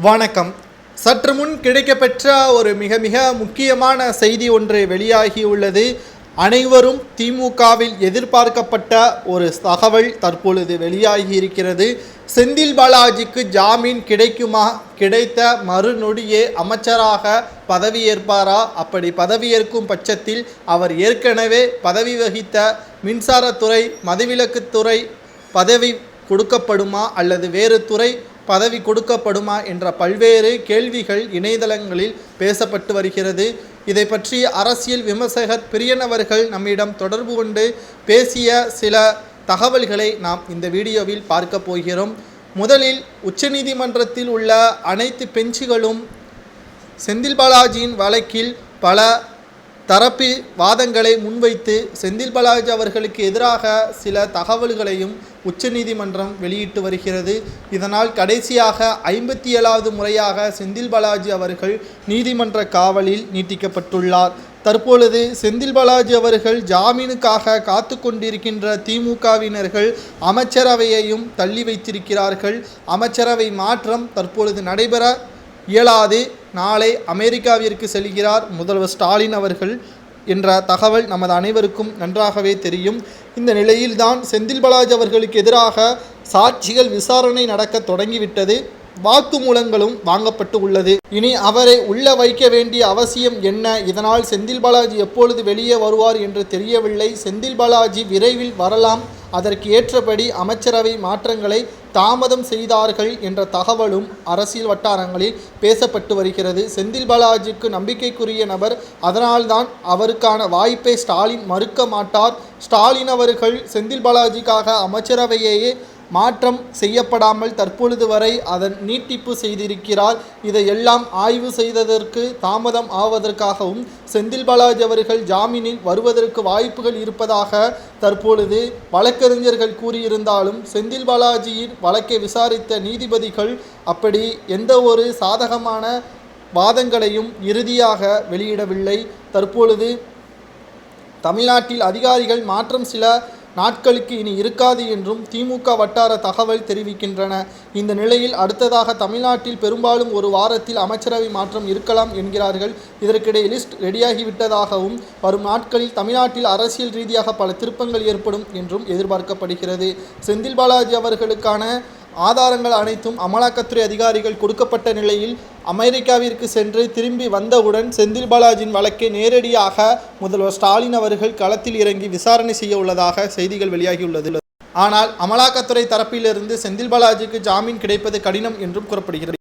வணக்கம். சற்று முன் கிடைக்கப்பெற்ற ஒரு மிக மிக முக்கியமான செய்தி ஒன்று வெளியாகியுள்ளது. அனைவரும் திமுகவில் எதிர்பார்க்கப்பட்ட ஒரு தகவல் தற்பொழுது வெளியாகியிருக்கிறது. செந்தில் பாலாஜிக்கு ஜாமீன் கிடைக்குமா? கிடைத்த மறுநொடியே அமைச்சராக பதவியேற்பாரா? அப்படி பதவியேற்கும் பட்சத்தில் அவர் ஏற்கனவே பதவி வகித்த மின்சாரத்துறை, மதுவிலக்குத்துறை பதவி கொடுக்கப்படுமா அல்லது வேறு துறை பதவி கொடுக்கப்படுமா என்ற பல்வேறு கேள்விகள் இணையதளங்களில் பேசப்பட்டு வருகிறது. இதை பற்றி அரசியல் விமர்சகர் பிரியன் அவர்கள் நம்மிடம் தொடர்பு கொண்டு பேசிய சில தகவல்களை நாம் இந்த வீடியோவில் பார்க்க போகிறோம். முதலில் உச்சநீதிமன்றத்தில் உள்ள அனைத்து பெஞ்சுகளும் செந்தில் பாலாஜியின் வழக்கில் பல தரப்பு வாதங்களை முன்வைத்து செந்தில் பாலாஜி அவர்களுக்கு எதிராக சில தகவல்களையும் உச்சநீதிமன்றம் வெளியிட்டு வருகிறது. இதனால் கடைசியாக 57வது முறையாக செந்தில் பாலாஜி அவர்கள் நீதிமன்ற காவலில் நீட்டிக்கப்பட்டுள்ளார். தற்பொழுது செந்தில் பாலாஜி அவர்கள் ஜாமீனுக்காக காத்து கொண்டிருக்கின்ற திமுகவினர்கள் அமைச்சரவையையும் தள்ளி வைத்திருக்கிறார்கள். அமைச்சரவை மாற்றம் தற்பொழுது நடைபெற இயலாது. நாளை அமெரிக்காவிற்கு செல்கிறார் முதல்வர் ஸ்டாலின் அவர்கள் என்ற தகவல் நமது அனைவருக்கும் நன்றாகவே தெரியும். இந்த நிலையில்தான் செந்தில் பாலாஜி அவர்களுக்கு எதிராக சாட்சிகள் விசாரணை நடக்க தொடங்கிவிட்டது. வாக்குமூலங்களும் வாங்கப்பட்டு உள்ளது. இனி அவரை உள்ள வைக்க வேண்டிய அவசியம் என்ன? இதனால் செந்தில் பாலாஜி எப்பொழுது வெளியே வருவார் என்று தெரியவில்லை. செந்தில் பாலாஜி விரைவில் வரலாம். அதற்கு ஏற்றபடி அமைச்சரவை மாற்றங்களை தாமதம் செய்தார்கள் என்ற தகவலும் அரசியல் வட்டாரங்களில் பேசப்பட்டு வருகிறது. செந்தில் பாலாஜிக்கு நம்பிக்கைக்குரிய நபர், அதனால்தான் அவருக்கான வாய்ப்பை ஸ்டாலின் மறுக்க மாட்டார். ஸ்டாலின் அவர்கள் செந்தில் பாலாஜிக்காக அமைச்சரவையையே மாற்றம் செய்யப்படாமல் தற்பொழுது வரை அதன் நீட்டிப்பு செய்திருக்கிறார். இதையெல்லாம் ஆய்வு செய்ததற்கு தாமதம் ஆவதற்காகவும் செந்தில் பாலாஜி அவர்கள் ஜாமீனில் வருவதற்கு வாய்ப்புகள் இருப்பதாக தற்பொழுது வழக்கறிஞர்கள் கூறியிருந்தாலும் செந்தில் பாலாஜியின் வழக்கை விசாரித்த நீதிபதிகள் அப்படி எந்த ஒரு சாதகமான வாதங்களையும் இறுதியாக வெளியிடவில்லை. தற்பொழுது தமிழ்நாட்டில் அதிகாரிகள் மாற்றம் சில நாட்களுக்கு இனி இருக்காது என்றும் திமுக வட்டார தகவல் தெரிவிக்கின்றன. இந்த நிலையில் அடுத்ததாக தமிழ்நாட்டில் பெரும்பாலும் ஒரு வாரத்தில் அமைச்சரவை மாற்றம் இருக்கலாம் என்கிறார்கள். இதற்கிடையே லிஸ்ட் ரெடியாகிவிட்டதாகவும் வரும் நாட்களில் தமிழ்நாட்டில் அரசியல் ரீதியாக பல திருப்பங்கள் ஏற்படும் என்றும் எதிர்பார்க்கப்படுகிறது. செந்தில் பாலாஜி அவர்களுக்கான ஆதாரங்கள் அனைத்தும் அமலாக்கத்துறை அதிகாரிகள் கொடுக்கப்பட்ட நிலையில் அமெரிக்காவிற்கு சென்று திரும்பி வந்தவுடன் செந்தில் பாலாஜியின் வழக்கை நேரடியாக முதல்வர் ஸ்டாலின் அவர்கள் களத்தில் இறங்கி விசாரணை செய்ய உள்ளதாக செய்திகள் வெளியாகியுள்ளது. ஆனால் அமலாக்கத்துறை தரப்பிலிருந்து செந்தில் பாலாஜிக்கு ஜாமீன் கிடைப்பது கடினம் என்றும் கூறப்படுகிறது.